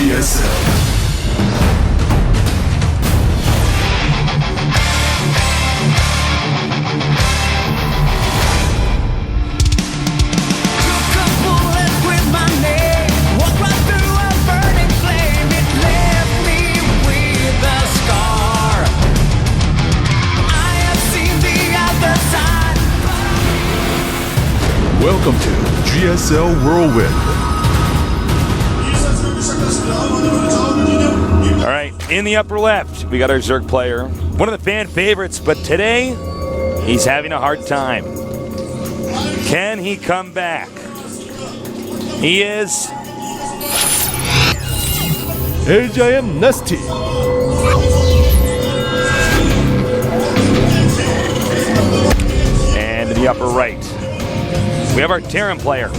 GSL. Welcome to GSL Whirlwind. All right, in the upper left, we got our Zerg player. One of the fan favorites, but today, he's having a hard time. Can he come back? He is. AJM NesTea. And in the upper right, we have our Terran player.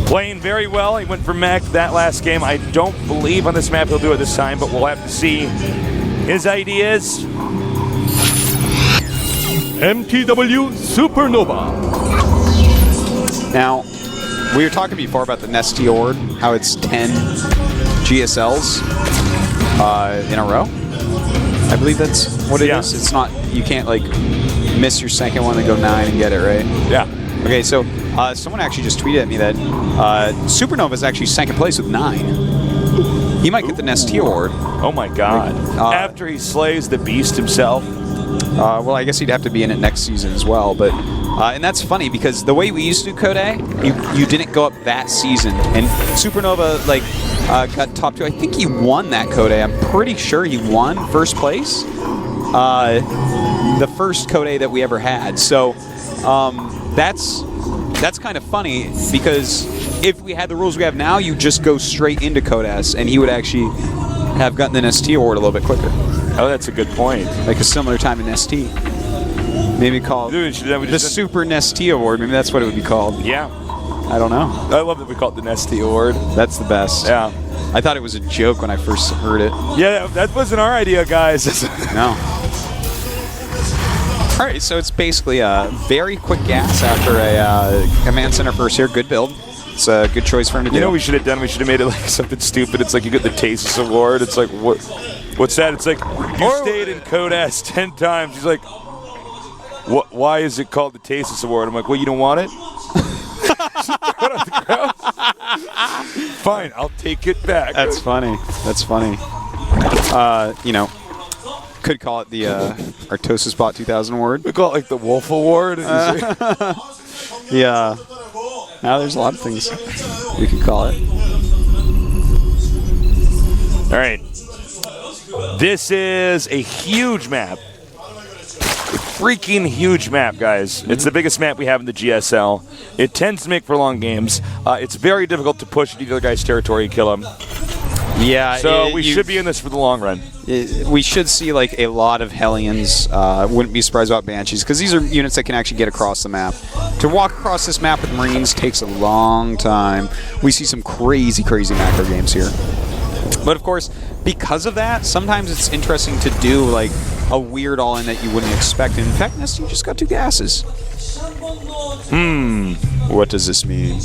Playing very well. He went for mech that last game. I don't believe on this map he'll do it this time, but we'll have to see. His ideas. MTW SuperNova. Now, we were talking before about the NesTea award, how it's 10 GSLs in a row. I believe that's what it is. It's not, you can't like miss your second one and go 9 and get it, right? Yeah. Okay, so someone actually just tweeted at me that SuperNova is actually second place with 9. He might get the NesTea award. Oh my God. After he slays the beast himself. Well, I guess he'd have to be in it next season as well. But and that's funny because the way we used to do Code A, you didn't go up that season. And SuperNova like got top 2. I think he won that Code A. I'm pretty sure he won first place. The first Code A that we ever had. So that's kind of funny because if we had the rules we have now, you just go straight into Code S, and he would actually have gotten the NesTea award a little bit quicker. Oh, that's a good point. Like a similar time to NesTea. Maybe called the Super NesTea award. Maybe that's what it would be called. Yeah. I don't know. I love that we call it the NesTea award. That's the best. Yeah. I thought it was a joke when I first heard it. Yeah, that wasn't our idea, guys. No. All right, so it's basically a very quick gas after a command center first here. Good build. It's a good choice for him to do. You know what we should have done? We should have made it like something stupid. It's like you get the Tasis award. It's like, what's that? It's like, you stayed in Code S 10 times. He's like, why is it called the Tasis award? I'm like, well, you don't want it? Fine, I'll take it back. That's funny. That's funny. You know, could call it the Artosis Bot 2000 award. We call it like the Wolf award. Yeah. Now there's a lot of things we could call it. All right. This is a huge map. A freaking huge map, guys. It's the biggest map we have in the GSL. It tends to make for long games. It's very difficult to push into the other guy's territory and kill him. Yeah. So we should be in this for the long run. We should see like a lot of Hellions. Wouldn't be surprised about Banshees because these are units that can actually get across the map. To walk across this map with Marines takes a long time. We see some crazy, crazy macro games here. But of course, because of that, sometimes it's interesting to do like a weird all-in that you wouldn't expect. And in fact, NesTea just got 2 gases. What does this mean?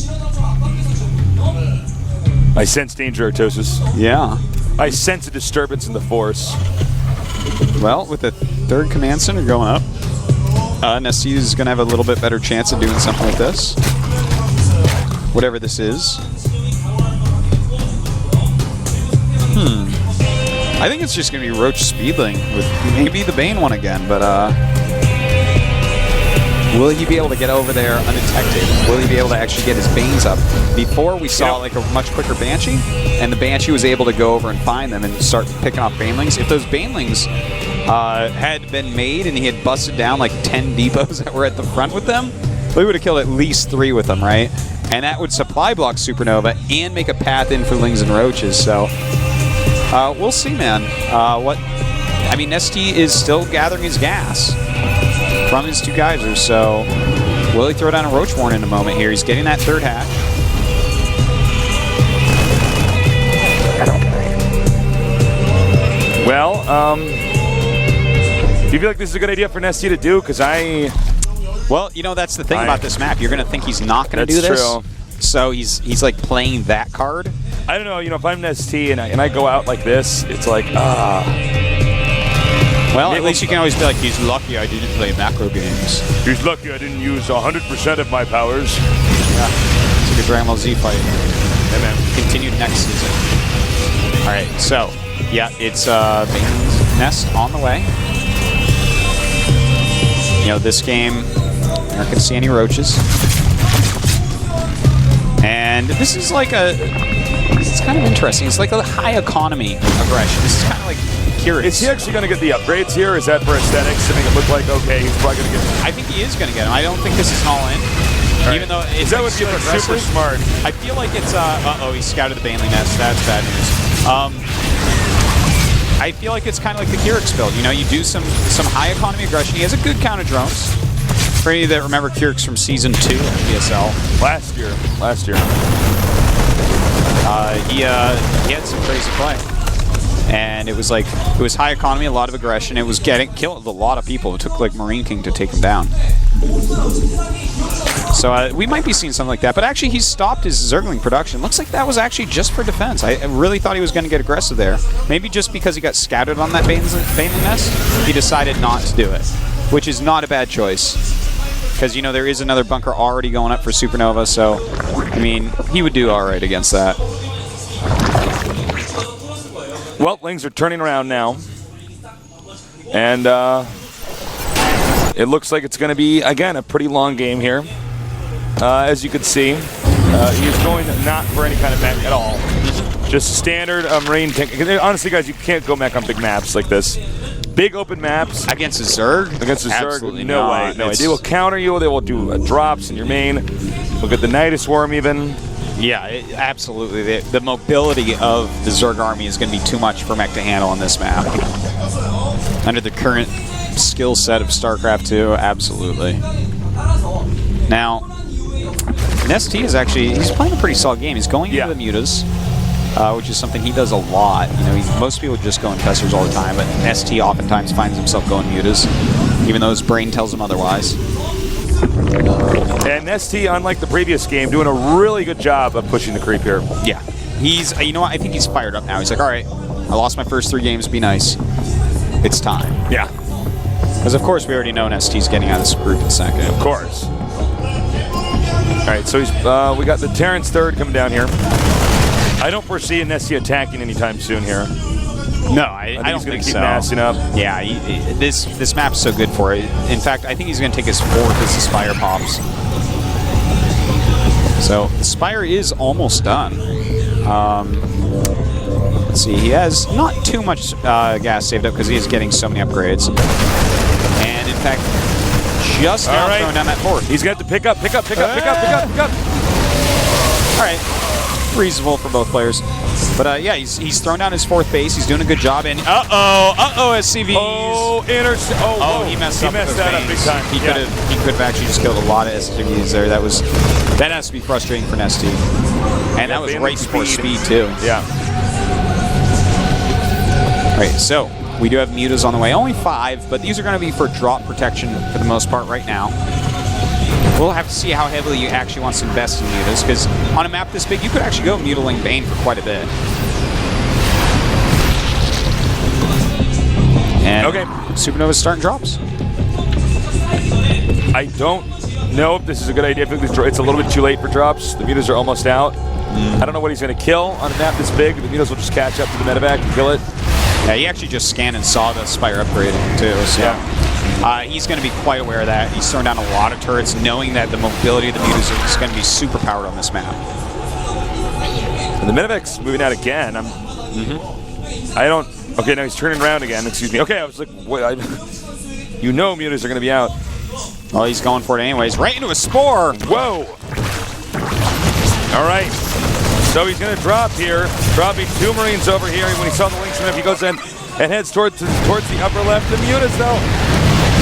I sense danger, Artosis. Yeah. I sense a disturbance in the force. Well, with the 3rd command center going up, NesTea is going to have a little bit better chance of doing something like this. Whatever this is. I think it's just going to be Roach Speedling with maybe the Bane one again, but will he be able to get over there undetected? Will he be able to actually get his Banes up? Before we saw like a much quicker Banshee, and the Banshee was able to go over and find them and start picking off Banelings. If those Banelings had been made and he had busted down like 10 depots that were at the front with them, we would have killed at least 3 with them, right? And that would supply block SuperNova and make a path in for Lings and Roaches, so we'll see, man. I mean, NesTea is still gathering his gas from his 2 geysers, so will he throw down a Roachborn in a moment here? He's getting that 3rd hatch. Well, do you feel like this is a good idea for NesTea to do? Because Well, you know, that's the thing about this map. You're going to think he's not going to do this. True. So he's like playing that card. I don't know. You know, if I'm NesTea and I go out like this, it's like Well, at least you can always be like, he's lucky I didn't play macro games. He's lucky I didn't use 100% of my powers. Yeah. It's like a Dragon Ball Z fight. Yeah, man. Continued next season. All right, so yeah, it's Bane's Nest on the way. You know, this game, you're not gonna see any roaches, and this is like it's kind of interesting. It's like a high economy aggression. This is kind of like curious. Is he actually going to get the upgrades here? Or is that for aesthetics to make it look like, okay, he's probably going to get... I think he is going to get them. I don't think this is an all-in. Right. Even though it's that would be like super smart. I feel like it's he scouted the Baneling Nest. That's bad news. I feel like it's kind of like the Kyrix build. You know, you do some high economy aggression. He has a good count of drones. For any that remember Kyrix from Season 2 of GSL. Last year. He had some crazy play. And it was high economy, a lot of aggression. It was killed a lot of people. It took like Marine King to take him down. So we might be seeing something like that. But actually, he's stopped his Zergling production. Looks like that was actually just for defense. I really thought he was going to get aggressive there. Maybe just because he got scattered on that Baneling Nest, he decided not to do it, which is not a bad choice. Because, you know, there is another bunker already going up for SuperNova, so, I mean, he would do all right against that. Well, things are turning around now. And it looks like it's going to be, again, a pretty long game here. As you can see, he's going not for any kind of mech at all. Just standard Marine tank. Honestly, guys, you can't go mech on big maps like this. Big open maps. Against a Zerg? Against a Zerg? Absolutely no not. way. No way. They will counter you. They will do drops in your main. We'll get the Nidus Worm even. Yeah, absolutely. The mobility of the Zerg army is going to be too much for mech to handle on this map. Under the current skill set of StarCraft 2, absolutely. Now, NesTea is he's playing a pretty solid game. He's going into the mutas, which is something he does a lot. You know, most people just go infestors all the time, but NesTea oftentimes finds himself going mutas, even though his brain tells him otherwise. And NesTea, unlike the previous game, doing a really good job of pushing the creep here. Yeah. He's, you know what, I think he's fired up now. He's like, all right, I lost my first 3 games, be nice. It's time. Yeah. Because, of course, we already know NesTea's getting out of this group in a second. Of course. All right, so we got the Terrence third coming down here. I don't foresee NesTea attacking anytime soon here. No, I don't think keep so. massing up. Yeah, this map's so good for it. In fact, I think he's going to take his 4th as the Spire pops. So the Spire is almost done. Let's see, he has not too much gas saved up because he is getting so many upgrades. And in fact, just now throwing down that 4th. He's got to pick up. All right. Reasonable for both players. But yeah, he's thrown down his 4th base. He's doing a good job. And SCVs. He messed that up big time. He could have actually just killed a lot of SCVs there. That has to be frustrating for NesTea. And that was race for speed too. Yeah. All right, so we do have mutas on the way. Only 5, but these are going to be for drop protection for the most part right now. We'll have to see how heavily you actually want to invest in mutas, because on a map this big, you could actually go mutaling Bane for quite a bit. And SuperNova's starting drops. I don't know if this is a good idea. I think it's a little bit too late for drops. The mutas are almost out. I don't know what he's going to kill on a map this big. The mutas will just catch up to the medevac and kill it. Yeah, he actually just scanned and saw the Spire upgrading too. So he's going to be quite aware of that. He's throwing down a lot of turrets, knowing that the mobility of the mutas is going to be super powered on this map. And the medevac's moving out again. I don't. Okay, now he's turning around again. Excuse me. Okay, I was like, what? You know, mutas are going to be out. Well, he's going for it anyways. Right into a spore. Whoa. All right. So he's going to drop here, dropping 2 Marines over here. When he saw the links, he goes in and heads towards the upper left. The mutas, though.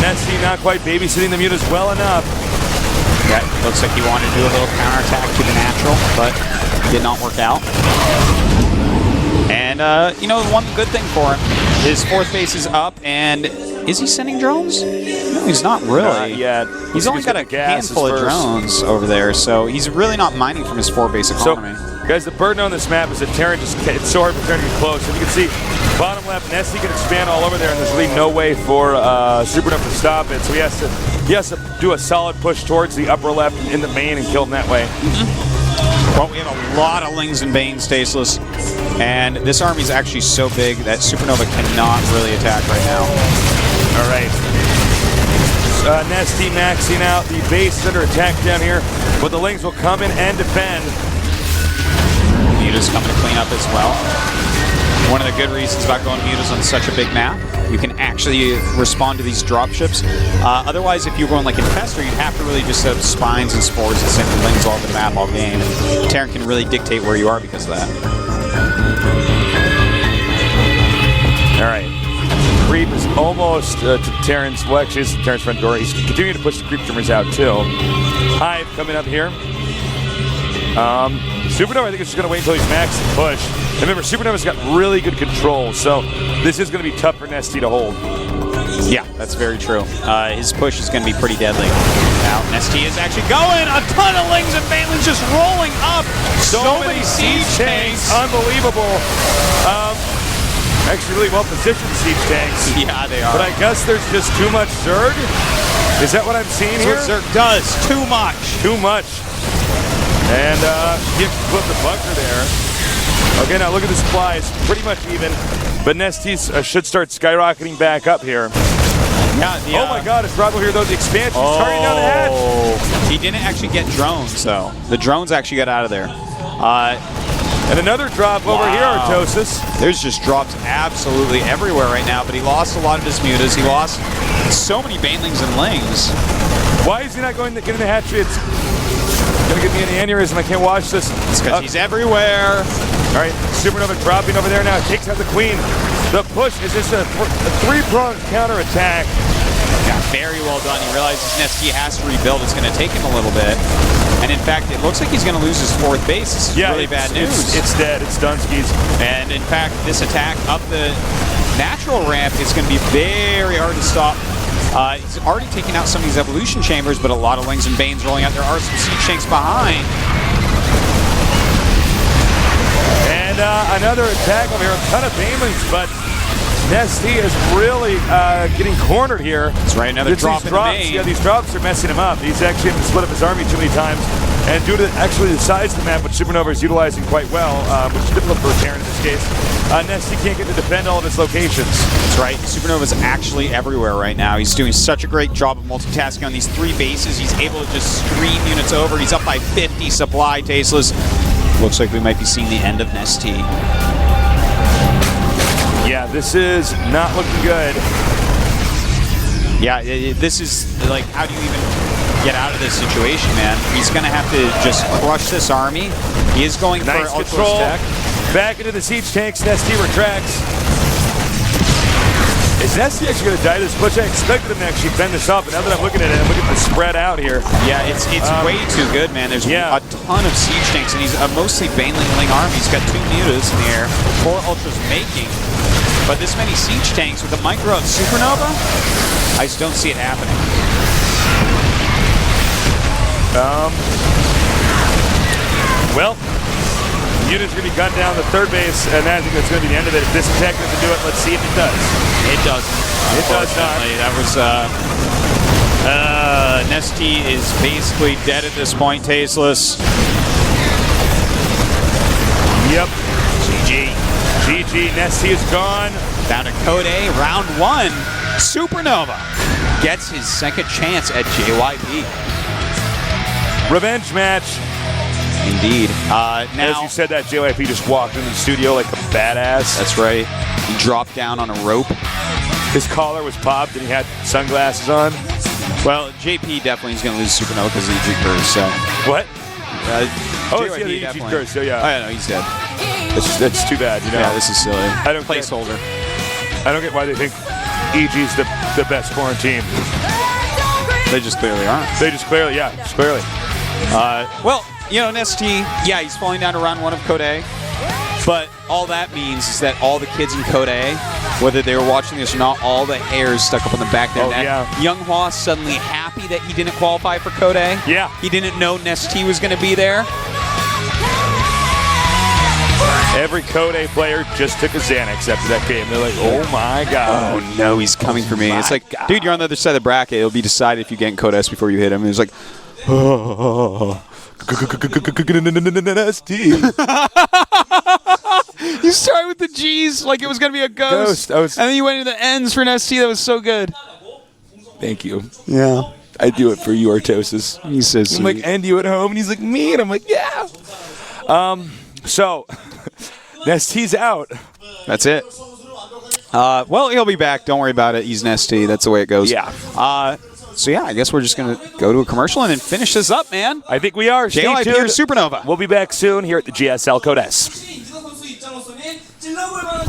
NesTea not quite babysitting the mutas well enough. That looks like he wanted to do a little counterattack to the natural, but did not work out. And, you know, one good thing for him, his 4th base is up, and is he sending drones? No, he's not really. Not yet. He's only got a handful of drones over there, so he's really not mining from his 4 base economy. So, Guys, the burden on this map is that Terran it's so hard for Terran to get close. And you can see, bottom left, NesTea can expand all over there, and there's really no way for SuperNova to stop it. So he has to do a solid push towards the upper left in the main and kill him that way. Well, we have a lot of Lings and Banes, Tasteless, and this army is actually so big that SuperNova cannot really attack right now. All right. NesTea maxing out. The base is under attack down here, but the Lings will come in and defend. Muta's coming to clean up as well. One of the good reasons about going Mutas on such a big map, you can actually respond to these dropships. Otherwise, if you were going like Infestor, you'd have to really just set up spines and spores and send Lings all over the map all game. And Terran can really dictate where you are because of that. All right. Creep is almost to Terran's, well, actually, it's Terran's front door. He's continuing to push the creep trimmers out, too. Hive coming up here. SuperNova, I think, is just going to wait until he's maxed and push. And remember, SuperNova's got really good control, so this is going to be tough for NesTea to hold. Yeah, that's very true. His push is going to be pretty deadly. Now, NesTea is actually going. A ton of Lings and Banelings just rolling up. So many siege tanks. Unbelievable. Actually, really well-positioned siege tanks. Yeah, they are. But I guess there's just too much Zerg? Is that what I'm seeing here? That's what Zerg does. Too much. Too much. And you flip the bunker there. Okay, now look at the supply. It's pretty much even. But NesTea should start skyrocketing back up here. Yeah, oh my god, it's Bravo here though. The expansion's turning down the hatch. He didn't actually get drones though. The drones actually got out of there. And another drop over here, Artosis. There's just drops absolutely everywhere right now, but he lost a lot of his Mutas. He lost so many Banelings and Lings. Why is he not going to get in the hatchery? It's going to give me an aneurysm. I can't watch this. It's because he's everywhere. All right, SuperNova dropping over there now. Takes out the Queen. The push is just a three-pronged counterattack. Yeah, very well done. He realizes NesTea has to rebuild. It's going to take him a little bit. And in fact, it looks like he's going to lose his fourth base. This is really bad news. It's dead. It's Dunskies. And in fact, this attack up the natural ramp is going to be very hard to stop. He's already taken out some of these evolution chambers, but a lot of Lings and Banes rolling out. There are some siege tanks behind. And another attack over here. A ton of Banelings, but NesTea is really getting cornered here. That's right, another drop in the main. Yeah, these drops are messing him up. He's actually having to split up his army too many times. And due to actually the size of the map, which SuperNova is utilizing quite well, which is difficult for a Terran in this case, NesTea can't get to defend all of his locations. That's right. SuperNova is actually everywhere right now. He's doing such a great job of multitasking on these three bases. He's able to just stream units over. He's up by 50 supply, Tasteless. Looks like we might be seeing the end of NesTea. Yeah, this is not looking good. Yeah, this is like, how do you even get out of this situation, man? He's going to have to just crush this army. He is going nice for control. Ultra Stack. Back into the siege tanks. NesTea retracts. Is NesTea actually going to die this push? I expected him to actually fend this off, but now that I'm looking at it, I'm looking at the spread out here. Yeah, it's way too good, man. There's a ton of siege tanks, and he's a mostly Baneling army. He's got 2 Mutas in the air, 4 Ultras making. But this many siege tanks with the micro of SuperNova, I just don't see it happening. Well, Unit's going to be gunned down the third base, and I think that's going to be the end of it. If this attack doesn't do it, let's see if it does. It doesn't. It does not. That was, NesTea is basically dead at this point, Tasteless. Yep. GG. NesTea is gone. Down to Code A, round 1. SuperNova gets his second chance at JYP. Revenge match. Indeed. Now, as you said that, JYP just walked into the studio like a badass. That's right. He dropped down on a rope. His collar was popped and he had sunglasses on. Well, JP definitely is going to lose SuperNova because of the EG curse, so. What? JYP the EG curse, so yeah. Oh, yeah, no, he's dead. That's too bad, you know. Yeah, this is silly. I don't Placeholder. I don't get why they think EG's the best foreign team. They just clearly aren't. They just clearly, well, you know, NesTea, yeah, he's falling down to round 1 of Code A. But all that means is that all the kids in Code A, whether they were watching this or not, all the hairs stuck up on the back of their neck. Yeah. Young Hua suddenly happy that he didn't qualify for Code A. Yeah. He didn't know NesTea was going to be there. Every Code A player just took a Xanax after that game. They're like, oh my god. Oh no, he's coming for me. My It's like, God. dude, you're on the other side of the bracket. It'll be decided if you get in Code S before you hit him. And he's like, you started with the G's like it was gonna be a ghost. I was- And then you went into the N's for NesTea. That was so good. Thank you. Yeah. I do it for you, Artosis. He's so sweet. I'm like, and you at home? And he's like, me? And I'm like, yeah. So, NesTea's out. That's it. Well, he'll be back. Don't worry about it. He's NesTea. That's the way it goes. Yeah. So yeah, I guess we're just gonna go to a commercial and then finish this up, man. I think we are. Stay JLIP tuned. or SuperNova. We'll be back soon here at the GSL Code S. 선수 입장으로서는 질러볼 만한